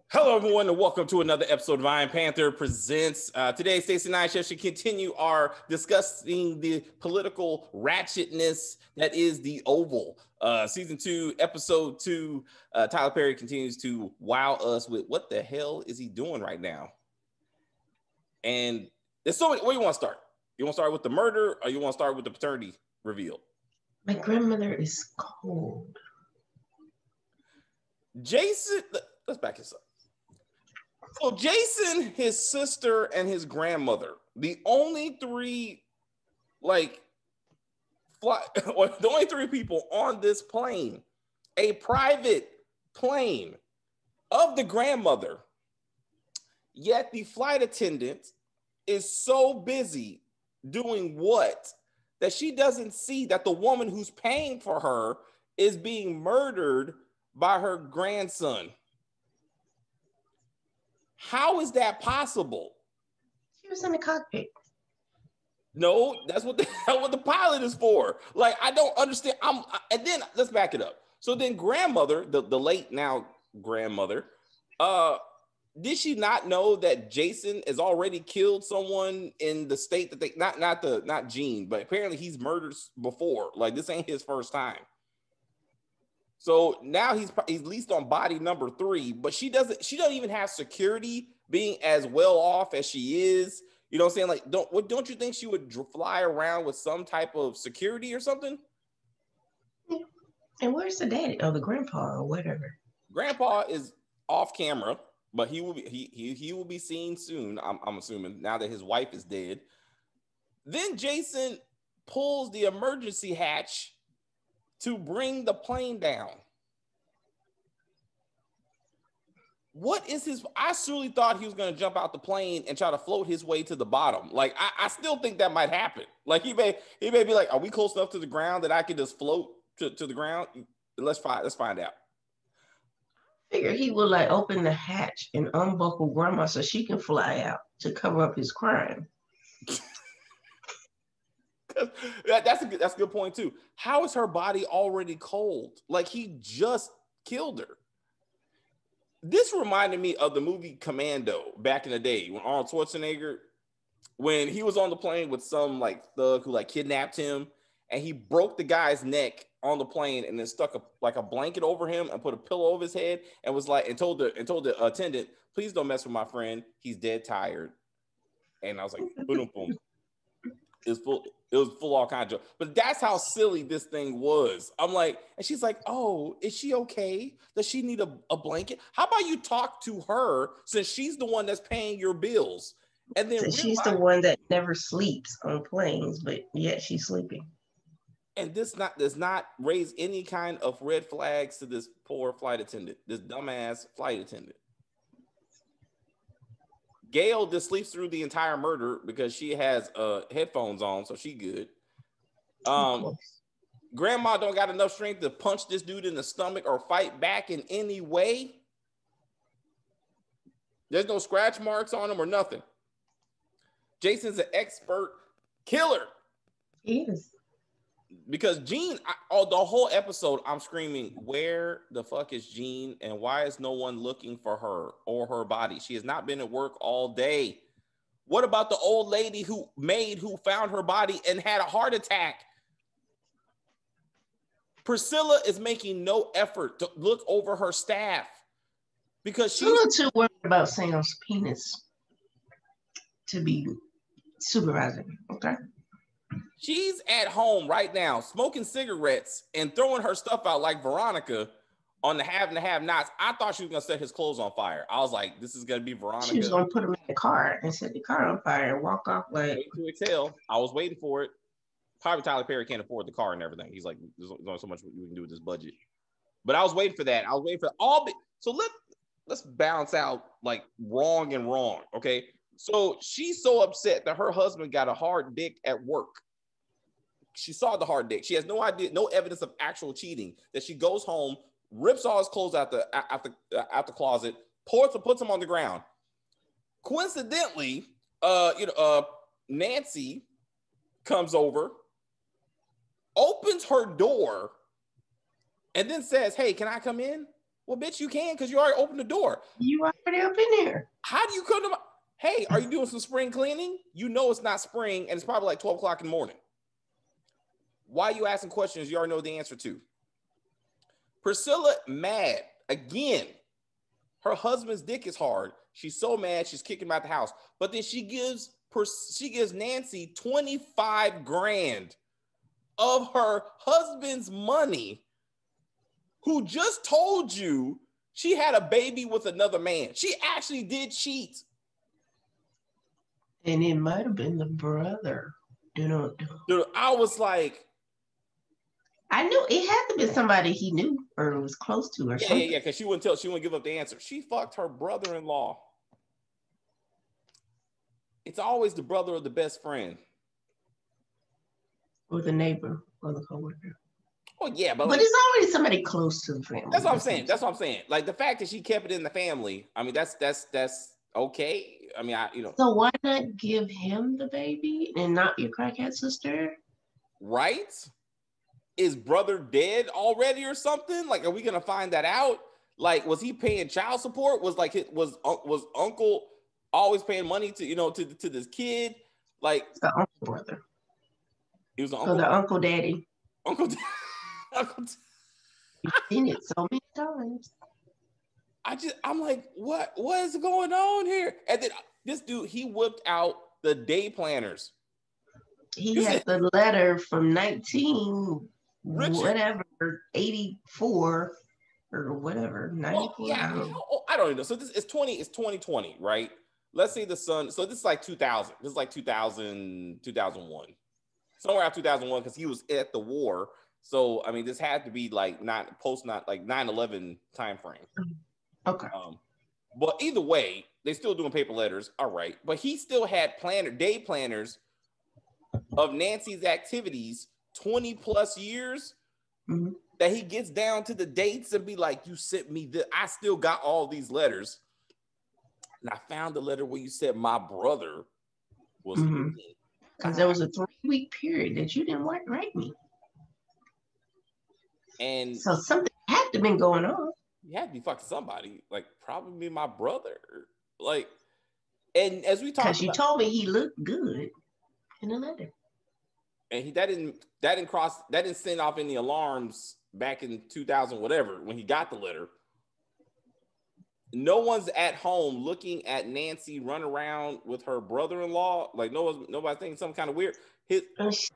Hello, everyone, and welcome to another episode of Iron Panther Presents. Today, Stacey and I shall continue our discussing the political ratchetness that is the Oval. Season 2, Episode 2. Tyler Perry continues to wow us with what the hell is he doing right now? And there's so many. Where you want to start? You want to start with the murder, or you want to start with the paternity reveal? My grandmother is cold. Jason, let's back this up. So Jason, his sister, and his grandmother, the only three, the only three people on this plane, a private plane of the grandmother. Yet the flight attendant is so busy doing what that she doesn't see that the woman who's paying for her is being murdered by her grandson. How is that possible? She was in the cockpit. No, that's what the pilot is for. Like, I don't understand. And then let's back it up. So then grandmother, the late now grandmother, did she not know that Jason has already killed someone in the state that they not Gene, but apparently he's murdered before. Like, this ain't his first time. So now he's at least on body number 3, but she doesn't even have security being as well off as she is. You know what I'm saying? Like, don't you think she would fly around with some type of security or something? Yeah. And where's the daddy? Oh, the grandpa or whatever. Grandpa is off camera, but he will be seen soon. I'm assuming now that his wife is dead. Then Jason pulls the emergency hatch to bring the plane down. What is his? I surely thought he was going to jump out the plane and try to float his way to the bottom. Like, I still think that might happen. Like, he may be like, are we close enough to the ground that I can just float to the ground? Let's find out. I figure he would like open the hatch and unbuckle grandma so she can fly out to cover up his crime. That's a good point too. How is her body already cold? Like, he just killed her. This reminded me of the movie Commando back in the day when Arnold Schwarzenegger, when he was on the plane with some like thug who like kidnapped him, and he broke the guy's neck on the plane and then stuck a blanket over him and put a pillow over his head and was like and told the attendant, please don't mess with my friend. He's dead tired. And I was like, boom, boom. It was full all kinds of, but that's how silly this thing was. I'm like, and she's like, oh, is she okay? Does she need a blanket? How about you talk to her since she's the one that's paying your bills? And then she's the one that never sleeps on planes, but yet she's sleeping. And this does not raise any kind of red flags to this poor flight attendant, this dumbass flight attendant. Gail just sleeps through the entire murder because she has headphones on, so she good. Grandma don't got enough strength to punch this dude in the stomach or fight back in any way. There's no scratch marks on him or nothing. Jason's an expert killer. He is. Because Jean, the whole episode, I'm screaming, where the fuck is Jean and why is no one looking for her or her body? She has not been at work all day. What about the old lady who found her body and had a heart attack? Priscilla is making no effort to look over her staff because she's a little too worried about Sam's penis to be supervising. Okay. She's at home right now smoking cigarettes and throwing her stuff out like Veronica on the have and the have-nots. I thought she was going to set his clothes on fire. I was like, this is going to be Veronica. She was going to put him in the car and set the car on fire and walk off like... Wait to exhale. I was waiting for it. Probably Tyler Perry can't afford the car and everything. He's like, there's only so much you can do with this budget. But I was waiting for that. I was waiting for all... So let's balance out like wrong and wrong, okay? So she's so upset that her husband got a hard dick at work. She saw the hard dick. She has no idea, no evidence of actual cheating. That she goes home, rips all his clothes out the closet, puts them on the ground. Coincidentally, Nancy comes over, opens her door, and then says, "Hey, can I come in?" Well, bitch, you can because you already opened the door. You already up in there. How do you come to my... Hey, are you doing some spring cleaning? You know it's not spring, and it's probably like 12 o'clock in the morning. Why are you asking questions you already know the answer to? Priscilla mad again. Her husband's dick is hard. She's so mad she's kicking him out the house. But then she gives Nancy 25 grand of her husband's money, who just told you she had a baby with another man. She actually did cheat. And it might have been the brother. Dude, I was like, I knew it had to be somebody he knew or was close to or something. Yeah, because she wouldn't give up the answer. She fucked her brother-in-law. It's always the brother or the best friend. Or the neighbor or the coworker. Oh, yeah, but it's always somebody close to the family. That's what I'm saying. Like the fact that she kept it in the family, I mean, that's okay. I mean, So why not give him the baby and not your crackhead sister? Right? Is brother dead already or something? Like, are we gonna find that out? Like, was he paying child support? Was uncle always paying money to this kid? Like the uncle brother. He was the uncle. The uncle daddy. Uncle. You've seen it so many times. I'm like, what is going on here? And then this dude, he whipped out the day planners. He had the letter from 1984 or whatever, 94. Well, yeah, I don't know. So this is 2020, right? Let's say the son. So this is like 2000. This is like 2000, 2001. Somewhere out 2001, because he was at the war. So I mean, this had to be like not 9/11 time frame. Okay. But either way, they still doing paper letters. All right. But he still had day planners of Nancy's activities 20 plus years, that he gets down to the dates and be like, you sent me this. I still got all these letters. And I found the letter where you said my brother was because there was a 3-week period that you didn't write me. And so something had to been going on. You had to be fucking somebody, like probably my brother. Like, and as we talked about, because you told me he looked good in the letter. And that didn't send off any alarms back in 2000, whatever, when he got the letter. No one's at home looking at Nancy run around with her brother-in-law. Like nobody's thinking something kind of weird.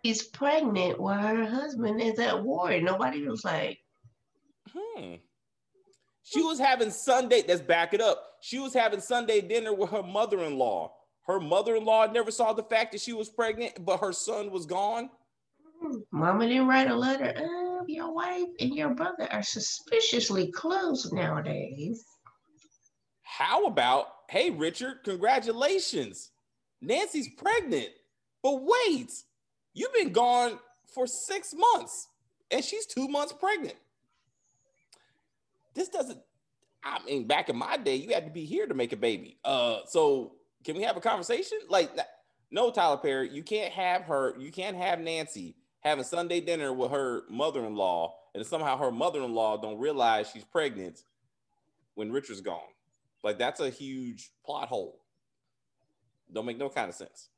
She's pregnant while her husband is at war. And nobody was like, She was having Sunday. Let's back it up. She was having Sunday dinner with her mother-in-law. Her mother-in-law never saw the fact that she was pregnant, but her son was gone. Mama didn't write a letter. Your wife and your brother are suspiciously close nowadays. How about, hey, Richard, congratulations. Nancy's pregnant. But wait, you've been gone for 6 months and she's 2 months pregnant. This doesn't, I mean, back in my day, you had to be here to make a baby. So can we have a conversation? Like, no, Tyler Perry, you can't have Nancy having Sunday dinner with her mother-in-law, and somehow her mother-in-law don't realize she's pregnant when Richard's gone. Like, that's a huge plot hole. Don't make no kind of sense.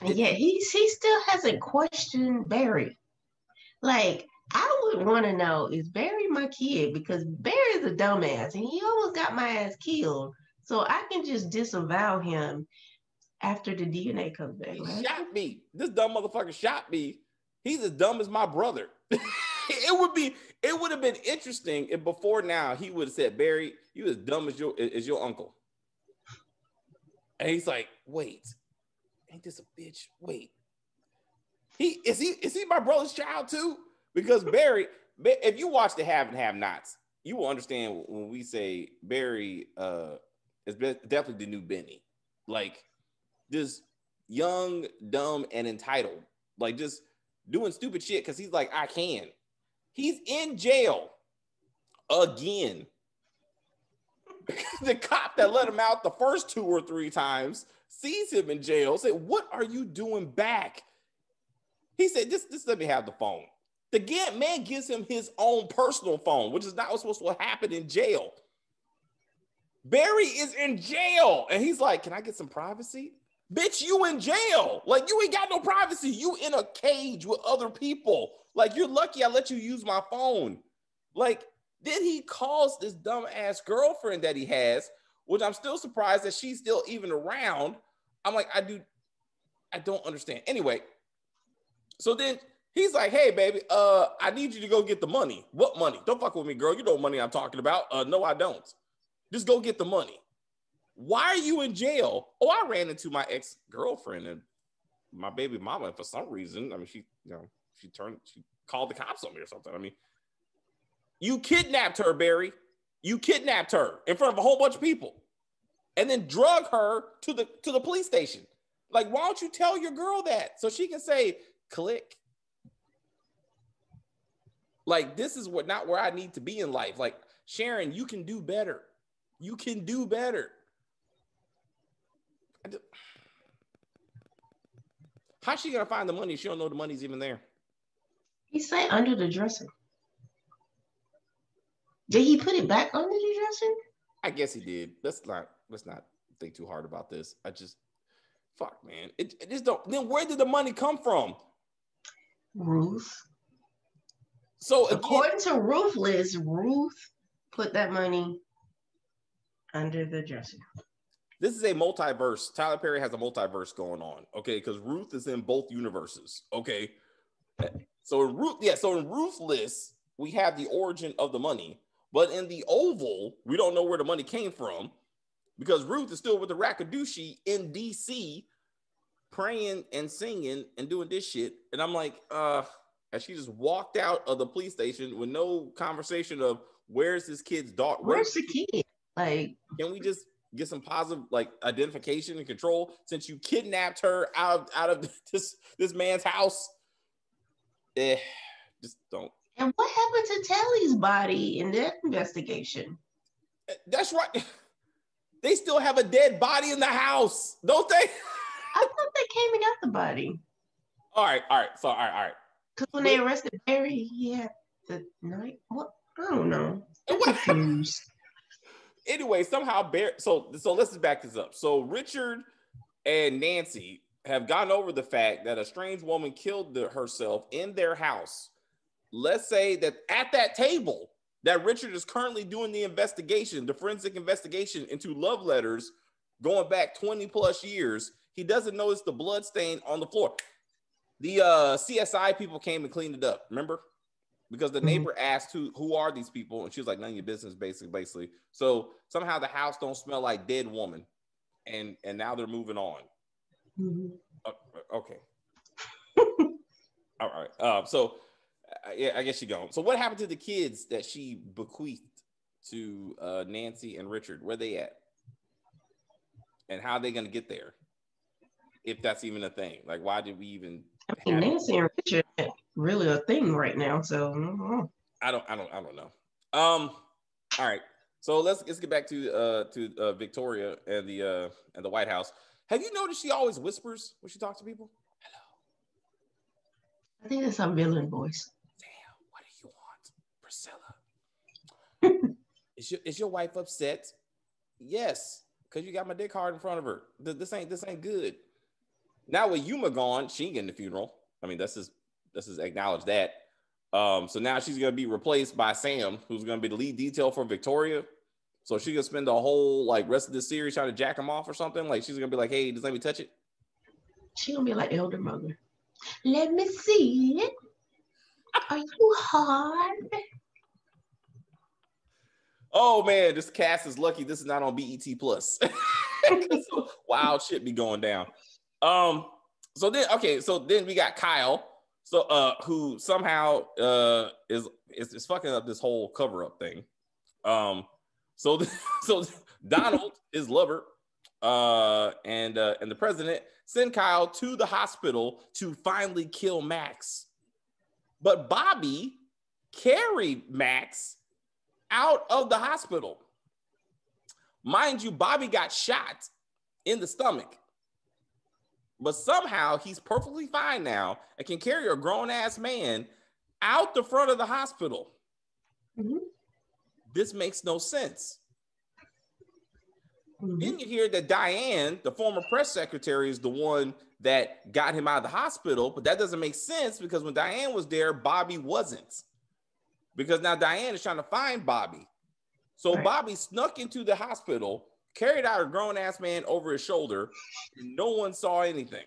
He still hasn't questioned Barry. Like, I would want to know, is Barry my kid? Because Barry's a dumbass and he almost got my ass killed. So I can just disavow him after the DNA comes back. He shot me. This dumb motherfucker shot me. He's as dumb as my brother. It would have been interesting if before now he would have said, Barry, you as dumb as your uncle. And he's like, wait, ain't this a bitch? Wait. Is he my brother's child too? Because Barry, if you watch the Have and Have Nots, you will understand when we say Barry is definitely the new Benny. Like, this young, dumb, and entitled. Like, just doing stupid shit because he's like, I can. He's in jail again. The cop that let him out the first 2 or 3 times sees him in jail, said, what are you doing back? He said, just let me have the phone. The man gives him his own personal phone, which is not what's supposed to happen in jail. Barry is in jail, and he's like, "Can I get some privacy?" Bitch, you in jail. Like, you ain't got no privacy. You in a cage with other people. Like, you're lucky I let you use my phone. Like, then he calls this dumbass girlfriend that he has, which I'm still surprised that she's still even around. I'm like, I don't understand. Anyway, so then he's like, "Hey, baby, I need you to go get the money." "What money?" "Don't fuck with me, girl. You know what money I'm talking about." "No, I don't." "Just go get the money." "Why are you in jail?" "Oh, I ran into my ex-girlfriend and my baby mama, and for some reason, I mean, she called the cops on me or something. I mean, you kidnapped her, Barry. You kidnapped her in front of a whole bunch of people and then drug her to the police station. Like, why don't you tell your girl that so she can say, click? Like, this is not where I need to be in life. Like, Sharon, you can do better. You can do better. How's she gonna find the money if she don't know the money's even there? He said under the dresser. Did he put it back under the dresser? I guess he did. Let's not think too hard about this. Fuck, man. It just don't. Then where did the money come from? Ruth. So again, according to Ruthless, Ruth put that money under the dresser. This is a multiverse. Tyler Perry has a multiverse going on, okay? Because Ruth is in both universes, okay? So in Ruthless, we have the origin of the money, but in the Oval, we don't know where the money came from because Ruth is still with the Rakadushi in DC, praying and singing and doing this shit. And I'm like, and she just walked out of the police station with no conversation of where's this kid's daughter? Where's the kid? Like, can we just get some positive like identification and control since you kidnapped her out of this man's house? Just don't. And what happened to Telly's body in that investigation? That's right. They still have a dead body in the house, don't they? I thought they came and got the body. All right. So, all right. Because when they arrested Barry, the night. What? I don't know. I'm confused. Anyway, somehow Barry. So let's just back this up. So Richard and Nancy have gotten over the fact that a strange woman killed herself in their house. Let's say that at that table that Richard is currently doing the investigation, the forensic investigation into love letters going back 20 plus years. He doesn't notice the blood stain on the floor. The CSI people came and cleaned it up, remember? Because the neighbor asked who are these people, and she was like, none of your business, basically. So somehow the house don't smell like dead woman, and now they're moving on. Okay. All right. So I guess she gone. So what happened to the kids that she bequeathed to Nancy and Richard? Where they at? And how are they going to get there? If that's even a thing. Like, why did we even? I mean, Nancy and Richard ain't really a thing right now. So I don't know. All right. So let's get back to Victoria and the White House. Have you noticed she always whispers when she talks to people? Hello. I think that's her villain voice. Damn, what do you want, Priscilla? Is your wife upset? Yes, because you got my dick hard in front of her. This ain't good. Now with Yuma gone, she ain't getting the funeral. I mean, let's just acknowledge that. So now she's gonna be replaced by Sam, who's gonna be the lead detail for Victoria. So she's gonna spend the whole like rest of the series trying to jack him off or something. Like she's gonna be like, "Hey, just let me touch it." She's gonna be like Elder Mother. Let me see it. Are you hard? Oh man, this cast is lucky. This is not on BET Plus. Wild shit be going down. So then we got Kyle, who somehow is fucking up this whole cover-up thing. So Donald, his lover, and the president send Kyle to the hospital to finally kill Max. But Bobby carried Max out of the hospital. Mind you, Bobby got shot in the stomach. But somehow he's perfectly fine now and can carry a grown-ass man out the front of the hospital. Mm-hmm. This makes no sense. Mm-hmm. Then you hear that Diane, the former press secretary, is the one that got him out of the hospital, but that doesn't make sense because when Diane was there, Bobby wasn't. Because now Diane is trying to find Bobby. So Right. Bobby snuck into the hospital, carried out a grown-ass man over his shoulder, and no one saw anything.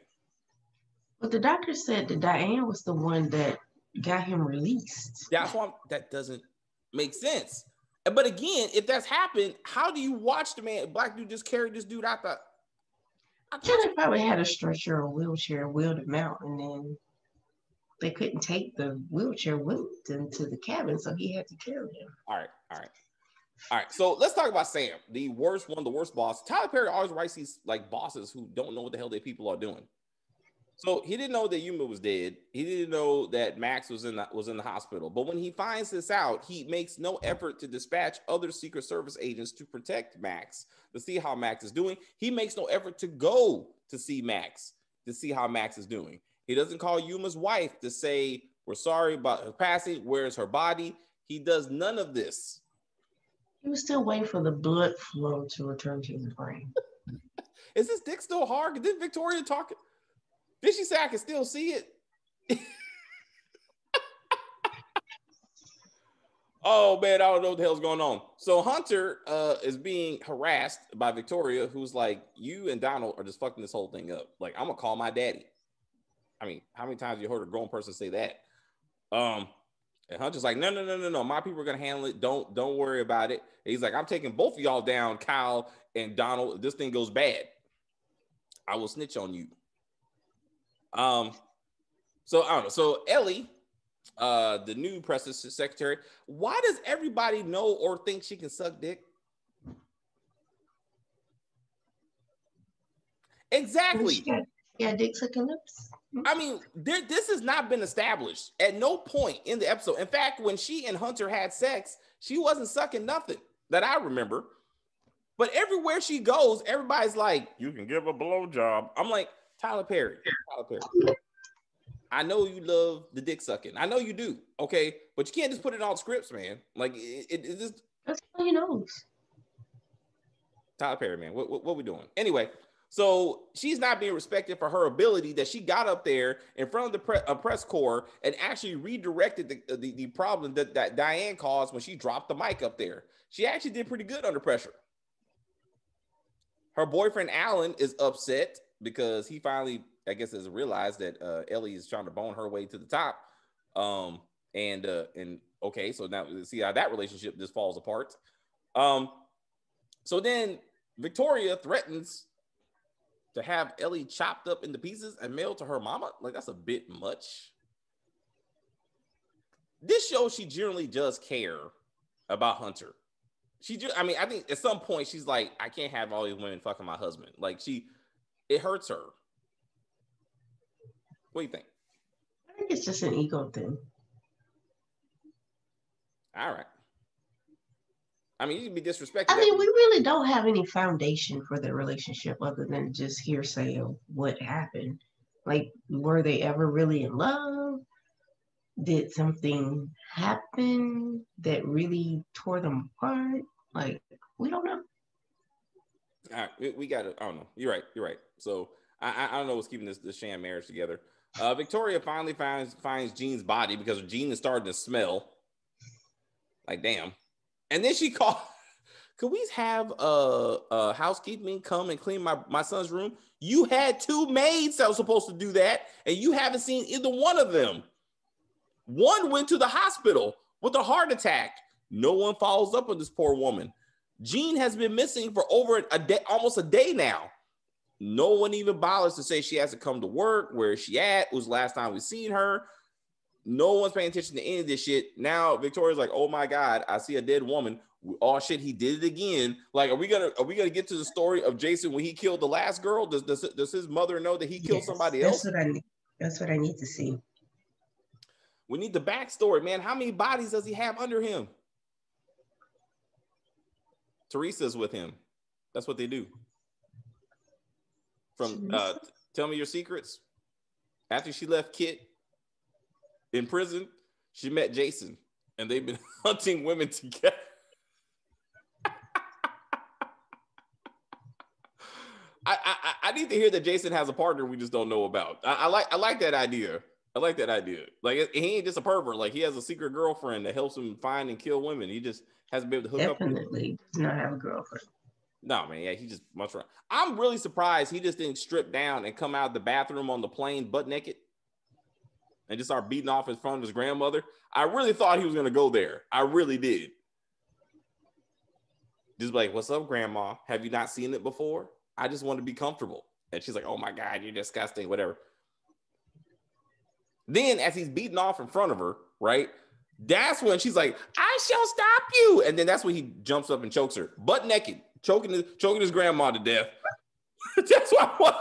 But the doctor said that Diane was the one that got him released. That's why that doesn't make sense. But again, if that's happened, how do you watch the man, black dude, just carry this dude out the? They probably had a stretcher or wheelchair, wheeled him out, and then they couldn't take the wheelchair with them to the cabin, so he had to carry him. All right. So let's talk about Sam, one of the worst bosses. Tyler Perry always writes these like bosses who don't know what the hell their people are doing. So he didn't know that Yuma was dead. He didn't know that Max was in the hospital. But when he finds this out, he makes no effort to dispatch other Secret Service agents to protect Max, to see how Max is doing. He makes no effort to go to see Max, to see how Max is doing. He doesn't call Yuma's wife to say, we're sorry about her passing. Where's her body? He does none of this. He was still waiting for the blood flow to return to his brain. Is this dick still hard? Did Victoria talk? Did she say I can still see it? Oh man, I don't know what the hell's going on. So Hunter is being harassed by Victoria, who's like, you and Donald are just fucking this whole thing up. Like, I'm gonna call my daddy. I mean, how many times have you heard a grown person say that? And Hunter's like, no. My people are gonna handle it. Don't worry about it. And he's like, I'm taking both of y'all down, Kyle and Donald. If this thing goes bad, I will snitch on you. So I don't know. So Ellie, the new press secretary, why does everybody know or think she can suck dick? Exactly. Yeah, dick sucking lips. I mean, this has not been established at no point in the episode. In fact, when she and Hunter had sex, she wasn't sucking nothing that I remember. But everywhere she goes, everybody's like, you can give a blowjob. I'm like, Tyler Perry. I know you love the dick sucking. I know you do. Okay. But you can't just put it on scripts, man. Like, it just. That's all he knows. Tyler Perry, man. What we doing? Anyway. So she's not being respected for her ability that she got up there in front of the press corps and actually redirected the problem that Diane caused when she dropped the mic up there. She actually did pretty good under pressure. Her boyfriend, Alan, is upset because he finally, I guess, has realized that Ellie is trying to bone her way to the top. And okay, so now see how that relationship just falls apart. So then Victoria threatens to have Ellie chopped up into pieces and mailed to her mama. Like, that's a bit much. This shows she generally does care about Hunter. I mean, I think at some point she's like, I can't have all these women fucking my husband. Like, it hurts her. What do you think? I think it's just an ego thing. All right. I mean, you can be disrespected. I mean, we really don't have any foundation for their relationship other than just hearsay of what happened. Like, were they ever really in love? Did something happen that really tore them apart? Like, we don't know. All right, we got to. I don't know. You're right. So I don't know what's keeping this sham marriage together. Victoria finally finds Jean's body because Jean is starting to smell. Like, damn. And then she called, could we have housekeeping come and clean my son's room? You had 2 maids that were supposed to do that, and you haven't seen either one of them. One went to the hospital with a heart attack. No one follows up on this poor woman. Jean has been missing for over a day, almost a day now. No one even bothers to say she has to come to work. Where is she at? It was the last time we seen her. No one's paying attention to any of this shit. Now Victoria's like, oh my God, I see a dead woman. Oh shit, he did it again. Like, are we gonna get to the story of Jason when he killed the last girl? Does his mother know that he killed somebody else? That's what I need to see. We need the backstory, man. How many bodies does he have under him? Teresa's with him. That's what they do. From Tell Me Your Secrets. After she left Kit in prison, She met Jason, and they've been hunting women together. I need to hear that Jason has a partner we just don't know about. I like that idea. I like that idea. Like, he ain't just a pervert. Like, he has a secret girlfriend that helps him find and kill women. He just hasn't been able to hook up. Definitely does not have a girlfriend. No, man. Yeah, he just much wrong. I'm really surprised he just didn't strip down and come out of the bathroom on the plane butt naked and just start beating off in front of his grandmother. I really thought he was going to go there. I really did. Just like, what's up, grandma? Have you not seen it before? I just want to be comfortable. And she's like, oh my God, you're disgusting, whatever. Then as he's beating off in front of her, right? That's when she's like, I shall stop you. And then that's when he jumps up and chokes her, butt naked, choking his grandma to death. That's why I want.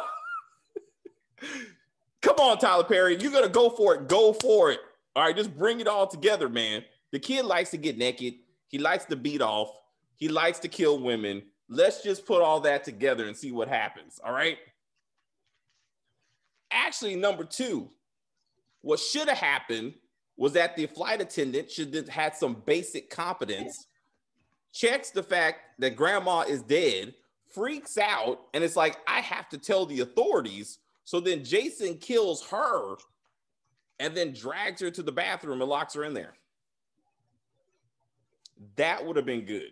Come on, Tyler Perry. You're going to go for it. Go for it. All right, just bring it all together, man. The kid likes to get naked. He likes to beat off. He likes to kill women. Let's just put all that together and see what happens, all right? Actually, number 2, what should have happened was that the flight attendant should have had some basic competence, checks the fact that grandma is dead, freaks out, and it's like, I have to tell the authorities. So then Jason kills her and then drags her to the bathroom and locks her in there. That would have been good.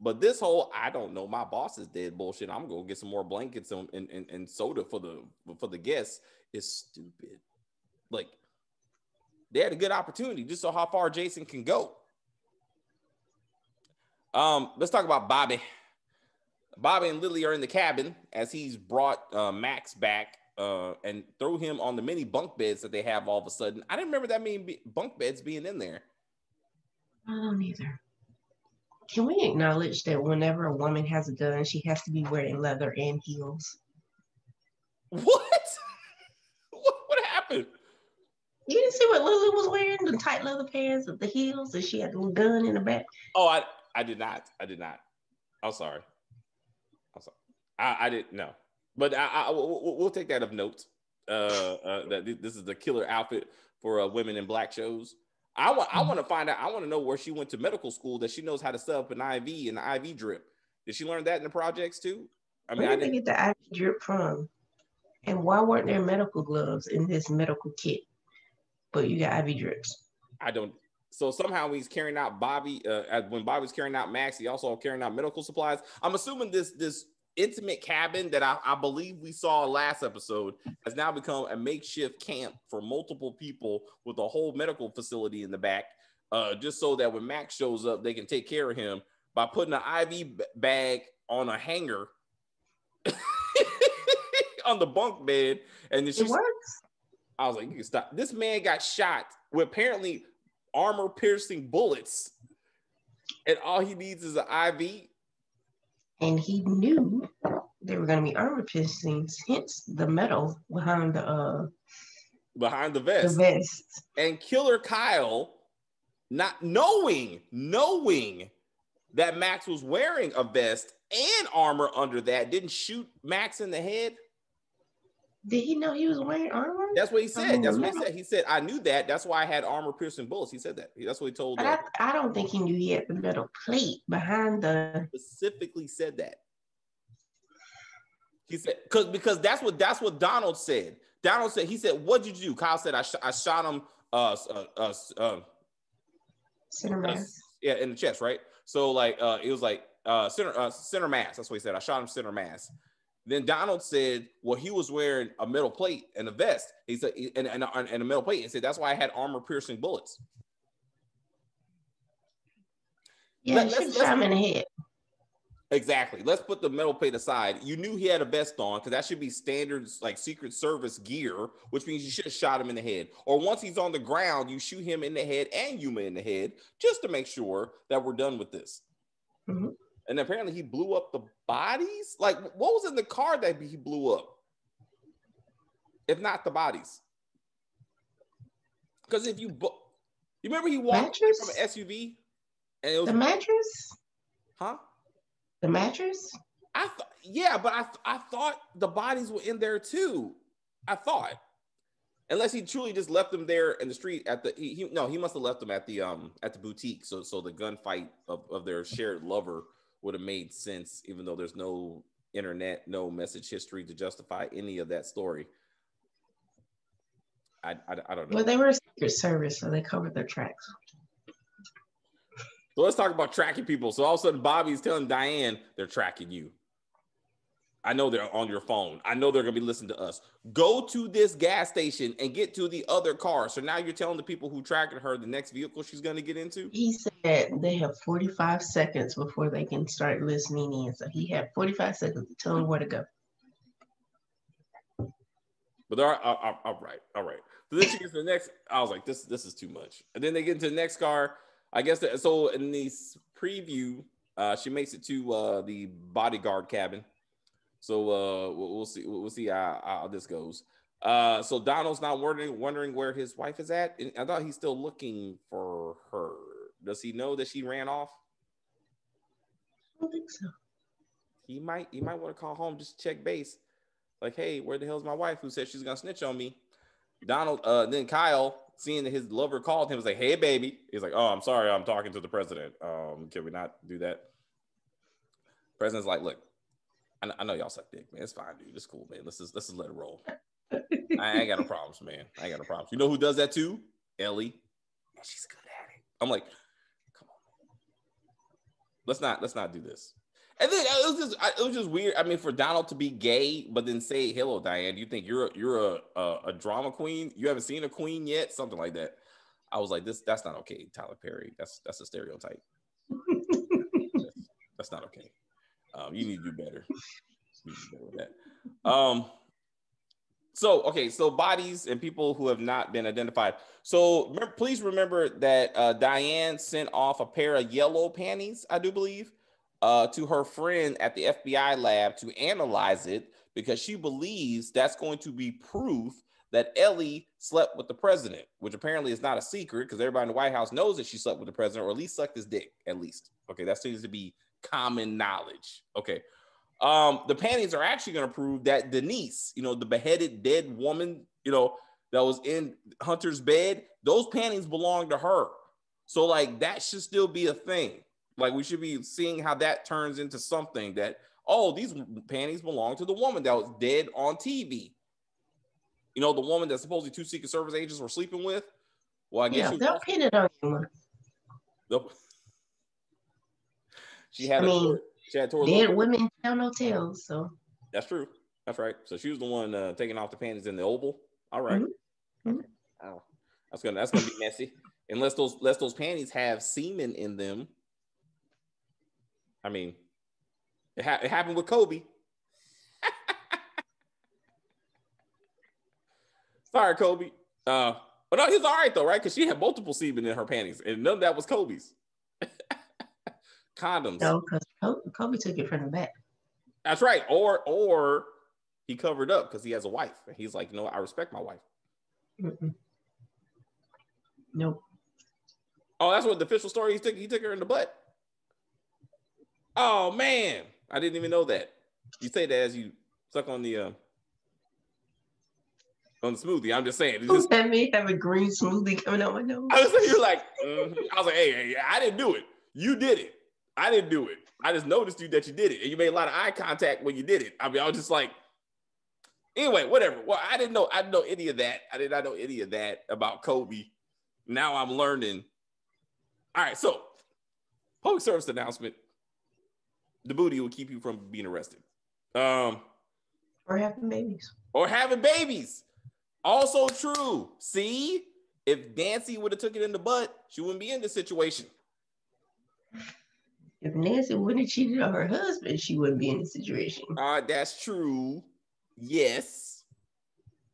But this whole, I don't know, my boss is dead bullshit, I'm going to get some more blankets and soda for the guests is stupid. Like, they had a good opportunity. Just so how far Jason can go. Let's talk about Bobby. Bobby and Lily are in the cabin as he's brought Max back and throw him on the mini bunk beds that they have all of a sudden. I didn't remember that many bunk beds being in there. I don't either. Can we acknowledge that whenever a woman has a gun, she has to be wearing leather and heels? What? What happened? You didn't see what Lily was wearing? The tight leather pants with the heels, and she had a little gun in the back. Oh, I did not. I'm sorry. I didn't know. But we'll take that of note. That this is the killer outfit for women in black shows. I want to find out. I want to know where she went to medical school that she knows how to set up an IV and an IV drip. Did she learn that in the projects too? I mean, where did they get the IV drip from? And why weren't there medical gloves in this medical kit? But you got IV drips. I don't. So somehow he's carrying out Bobby. When Bobby's carrying out Max, he also carrying out medical supplies. I'm assuming this intimate cabin that I believe we saw last episode has now become a makeshift camp for multiple people with a whole medical facility in the back, just so that when Max shows up, they can take care of him by putting an IV bag on a hanger on the bunk bed. And then it works. I was like, you can stop. This man got shot with apparently armor-piercing bullets, and all he needs is an IV. And he knew there were going to be armor piercings, hence the metal behind the vest. The vest. And Killer Kyle, not knowing that Max was wearing a vest and armor under that, didn't shoot Max in the head. Did he know he was wearing armor? That's what he said. He said, I knew that. That's why I had armor-piercing bullets. He said that. That's what he told. But I don't think he knew he had the metal plate behind the. Specifically said that. He said because that's what Donald said. Donald said, he said, "What did you do?" Kyle said, "I shot him." Center mass. Yeah, in the chest, right? So like it was like center mass. That's what he said. I shot him center mass. Then Donald said, well, he was wearing a metal plate and a vest. He said, and a metal plate. He said, that's why I had armor-piercing bullets. Yeah, let's shot him in the head. Exactly. Let's put the metal plate aside. You knew he had a vest on because that should be standard, like Secret Service gear, which means you should have shot him in the head. Or once he's on the ground, you shoot him in the head and Yuma in the head just to make sure that we're done with this. Mm-hmm. And apparently he blew up the bodies. Like, what was in the car that he blew up? If not the bodies. Because if you remember he walked from an SUV? And it was the mattress? Huh? The mattress? Yeah, but I thought the bodies were in there too. I thought. Unless he truly just left them there in the street at the he must have left them at the boutique. So the gunfight of their shared lover would have made sense, even though there's no internet, no message history to justify any of that story. I don't know. Well, they were a Secret Service, so they covered their tracks. So let's talk about tracking people. So all of a sudden, Bobby's telling Diane they're tracking you. I know they're on your phone. I know they're going to be listening to us. Go to this gas station and get to the other car. So now you're telling the people who tracked her the next vehicle she's going to get into? He said they have 45 seconds before they can start listening in. So he had 45 seconds to tell them where to go. But all right. So then she gets to the next. I was like, this is too much. And then they get into the next car. I guess so in this preview, she makes it to the bodyguard cabin. So we'll see. We'll see how this goes. So Donald's not wondering where his wife is at. And I thought he's still looking for her. Does he know that she ran off? I don't think so. He might want to call home just to check base. Like, hey, where the hell's my wife who said she's gonna snitch on me? Donald. Then Kyle, seeing that his lover called him, was like, hey, baby. He's like, oh, I'm sorry, I'm talking to the president. Can we not do that? President's like, look. I know y'all suck dick, man. It's fine, dude. It's cool, man. Let's just let it roll. I ain't got no problems, man. I ain't got no problems. You know who does that too? Ellie. And she's good at it. I'm like, come on, man. Let's not do this. And then it was just weird. I mean, for Donald to be gay, but then say, hello, Diane. You think you're a drama queen? You haven't seen a queen yet? Something like that. I was like, that's not okay, Tyler Perry. That's a stereotype. That's not okay. You need to do better. With that. So bodies and people who have not been identified. So please remember that Diane sent off a pair of yellow panties, I do believe, to her friend at the FBI lab to analyze it because she believes that's going to be proof that Ellie slept with the president, which apparently is not a secret because everybody in the White House knows that she slept with the president or at least sucked his dick, at least. Okay, that seems to be common knowledge. Okay. The panties are actually going to prove that Denise, the beheaded dead woman, that was in Hunter's bed, those panties belong to her. So like that should still be a thing. Like we should be seeing how that turns into something that, oh, these panties belong to the woman that was dead on TV. The woman that supposedly 2 Secret Service agents were sleeping with. Well, I guess they'll pin it on you. She had dead women tell no tales, so that's true. That's right. So she was the one taking off the panties in the Oval. All right. Mm-hmm. Oh, that's gonna be messy. Unless those panties have semen in them. I mean, it happened with Kobe. Sorry, Kobe. But no, he's all right though, right? Because she had multiple semen in her panties, and none of that was Kobe's. Condoms. No, because Kobe took it from the back. That's right. Or he covered up because he has a wife. And he's like, I respect my wife. Mm-mm. Nope. Oh, that's what the official story. He took her in the butt. Oh man, I didn't even know that. You say that as you suck on the smoothie. I'm just saying. Let me have a green smoothie coming out my nose. You're like, I was like, hey, I didn't do it. You did it. I didn't do it. I just noticed that you did it. And you made a lot of eye contact when you did it. I mean, I was just like, anyway, whatever. Well, I didn't know any of that. I did not know any of that about Kobe. Now I'm learning. All right, so public service announcement. The booty will keep you from being arrested. Or having babies. Also true. See, if Nancy would have took it in the butt, she wouldn't be in this situation. If Nancy wouldn't have cheated on her husband, she wouldn't be in this situation. That's true. Yes.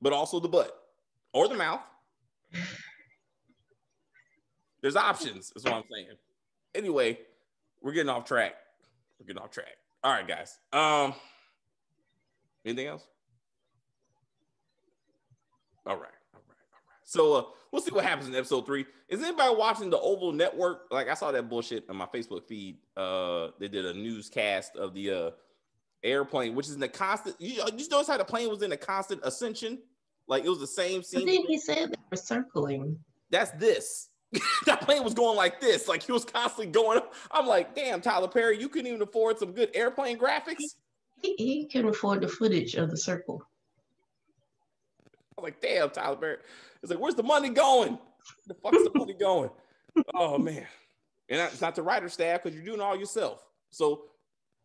But also the butt or the mouth. There's options, is what I'm saying. Anyway, we're getting off track. All right, guys. Anything else? All right. So we'll see what happens in episode 3. Is anybody watching the Oval Network? Like I saw that bullshit on my Facebook feed. They did a newscast of the airplane, which is in a constant. You just notice how the plane was in a constant ascension. Like it was the same scene. But then he said they were circling. That's this. That plane was going like this. Like he was constantly going up. I'm like, damn, Tyler Perry, you couldn't even afford some good airplane graphics. He couldn't afford the footage of the circle. I'm like, damn, Tyler Perry. It's like, where's the money going? Where the fuck's the money going? Oh man. And it's not the writer staff because you're doing it all yourself. So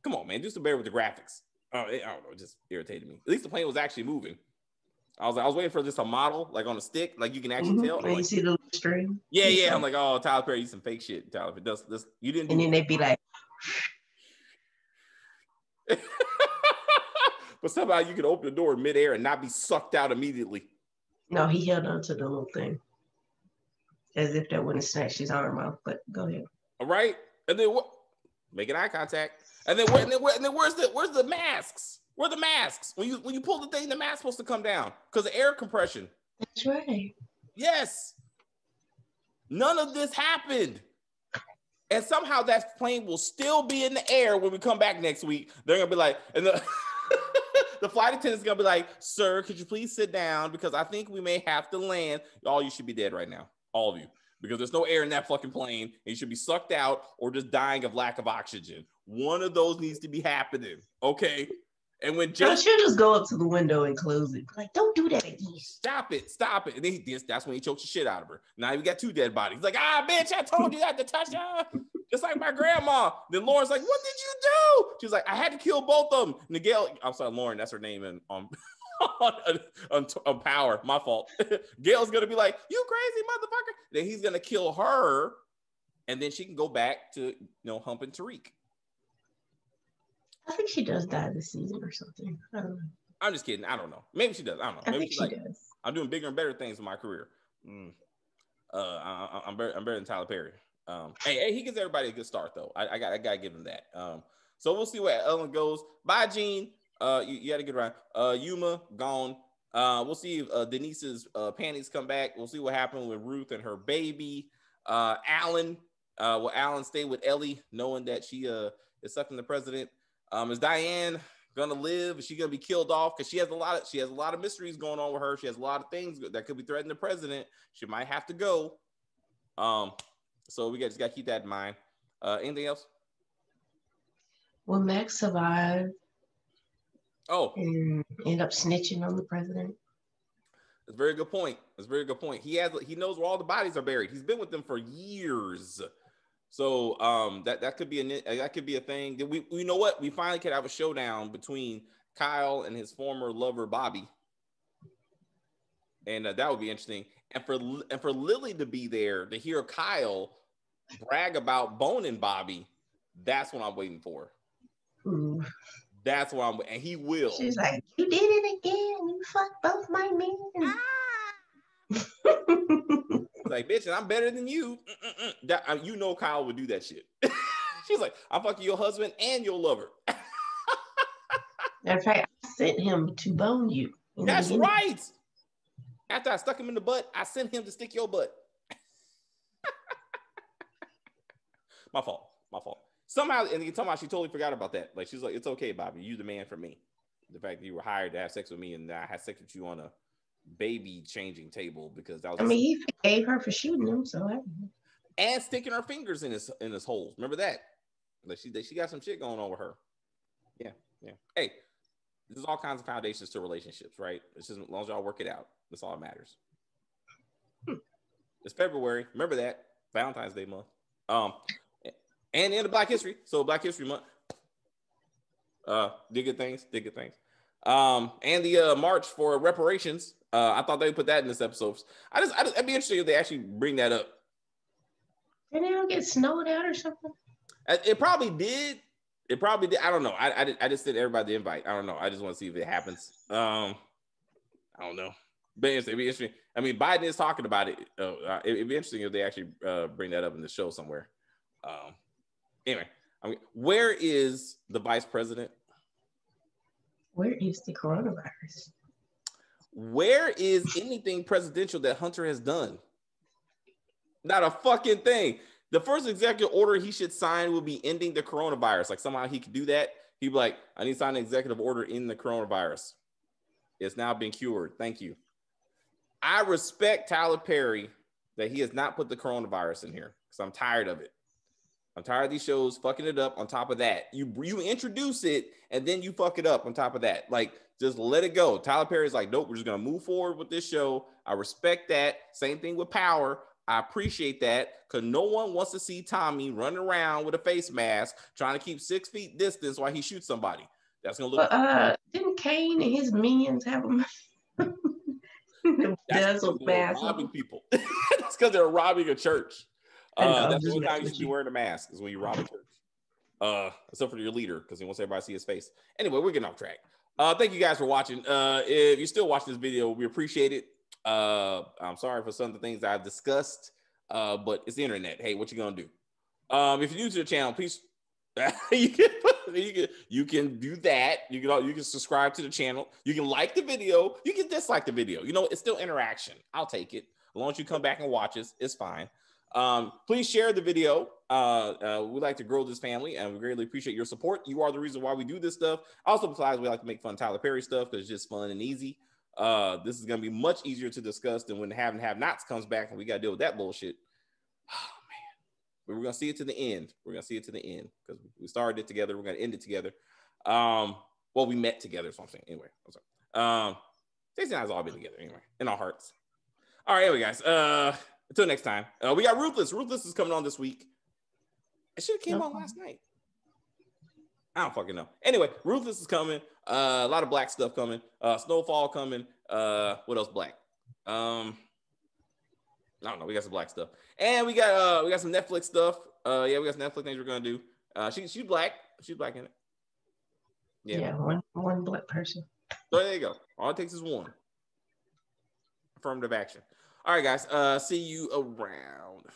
come on, man, do some better with the graphics. I don't know, it just irritated me. At least the plane was actually moving. I was waiting for just a model, like on a stick, like you can actually tell. And like, you see the little string. Yeah. I'm like, oh, Tyler Perry, you some fake shit, Tyler. If it does this, you didn't. And then they'd be like, but somehow you could open the door in midair and not be sucked out immediately. no, he held on to the little thing, as if that wouldn't snatch his arm off. But go ahead. All right, and then what? Making eye contact, and then where's the masks? Where are the masks? When you pull the thing, the mask's supposed to come down because of air compression. That's right. Yes. None of this happened. And somehow that plane will still be in the air when we come back next week. They're going to be like, and the, the flight attendant's going to be like, sir, could you please sit down? Because I think we may have to land. All you should be dead right now. All of you. Because there's no air in that fucking plane. And you should be sucked out or just dying of lack of oxygen. One of those needs to be happening. Okay? And when I should just go up to the window and close it. Like, don't do that again. Stop it. And then that's when he chokes the shit out of her. Now we got 2 dead bodies. He's like, bitch, I told you not to touch her. Just like my grandma. Then Lauren's like, what did you do? She's like, I had to kill both of them. Miguel, I'm sorry, Lauren, that's her name on Power. My fault. Gail's gonna be like, you crazy motherfucker. Then he's gonna kill her, and then she can go back to humping Tariq. I think she does die this season or something. I don't know. I'm just kidding. I don't know. Maybe she does. I don't know. Maybe I think she does. I'm doing bigger and better things in my career. I'm better than Tyler Perry. Hey, he gives everybody a good start though. I gotta give him that. So we'll see where Ellen goes. Bye, Gene. You had a good run. Yuma gone. We'll see if Denise's panties come back. We'll see what happened with Ruth and her baby. Alan. Will Alan stay with Ellie, knowing that she is sucking the president? Is Diane gonna live? Is she gonna be killed off? Because she has a lot of mysteries going on with her. She has a lot of things that could be threatening the president. She might have to go. So we just gotta keep that in mind. Anything else? Will Max survive? Oh, and end up snitching on the president? That's a very good point. He knows where all the bodies are buried. He's been with them for years. So that could be a thing. We know what? We finally could have a showdown between Kyle and his former lover Bobby, and that would be interesting. And for Lily to be there to hear Kyle brag about boning Bobby, that's what I'm waiting for. Ooh. That's what and he will. She's like, you did it again. You fucked both my men. Like, bitch, and I'm better than you. Kyle would do that shit. She's like, I'm fucking your husband and your lover. In fact, I sent him to bone you. That's right. After I stuck him in the butt, I sent him to stick your butt. My fault. Somehow, and you talking about she totally forgot about that. Like, she's like, it's okay, Bobby. You the man for me. The fact that you were hired to have sex with me and I had sex with you on a baby changing table because that was. He forgave her for shooting him, so. And sticking her fingers in his holes. Remember that? Like she got some shit going on with her. Yeah. Hey, there's all kinds of foundations to relationships, right? It's just as long as y'all work it out, that's all that matters. It's February. Remember that Valentine's Day month. And the end of Black History. So Black History Month. Did good things. And the March for reparations. I thought they would put that in this episode. I'd be interested if they actually bring that up. Did they all get snowed out or something? It probably did. I don't know. I just sent everybody the invite. I don't know. I just want to see if it happens. I don't know. But it'd be interesting. I mean, Biden is talking about it. It'd be interesting if they actually bring that up in the show somewhere. Anyway, where is the vice president? Where is the coronavirus? Where is anything presidential that Hunter has done? Not a fucking thing. The first executive order he should sign will be ending the coronavirus. Like somehow he could do that. He'd be like, I need to sign an executive order in the coronavirus. It's now been cured. Thank you. I respect Tyler Perry that he has not put the coronavirus in here because I'm tired of it. I'm tired of these shows fucking it up. On top of that, you introduce it and then you fuck it up on top of that. Like, just let it go. Tyler Perry's like, nope, we're just gonna move forward with this show. I respect that. Same thing with Power. I appreciate that because no one wants to see Tommy running around with a face mask trying to keep 6 feet distance while he shoots somebody. That's gonna look. Didn't Kane and his minions have a That's because they were robbing people. That's because they're robbing a church. That's the only time you should be wearing a mask is when you rob a church. Except for your leader, because he wants everybody to see his face. Anyway, we're getting off track. Thank you guys for watching. If you're still watching this video, we appreciate it. I'm sorry for some of the things I've discussed, but it's the internet. Hey, what you gonna do? If you're new to the channel, please you can do that. You can subscribe to the channel. You can like the video. You can dislike the video. You know, it's still interaction. I'll take it. As long as you come back and watch us, it's fine. Please share the video. We like to grow this family, and we greatly appreciate your support. You are the reason why we do this stuff. Also, besides, we like to make fun of Tyler Perry stuff because it's just fun and easy. This is going to be much easier to discuss than when Have and Have Nots comes back and we got to deal with that bullshit. Oh, man. But we're going to see it to the end. We're going to see it to the end because we started it together. We're going to end it together. Well, we met together, so I'm saying. Anyway, I'm sorry. Stacey and I has all been together anyway, in our hearts. All right, anyway, guys. Until next time. We got Ruthless. Ruthless is coming on this week. It should have came on last night. I don't fucking know. Anyway, Ruthless is coming. A lot of black stuff coming. Snowfall coming. What else black? I don't know. We got some black stuff. And we got some Netflix stuff. Yeah, we got some Netflix things we're gonna do. She's black. She's black in it. Yeah, one black person. So there you go. All it takes is one. Affirmative action. All right, guys. See you around.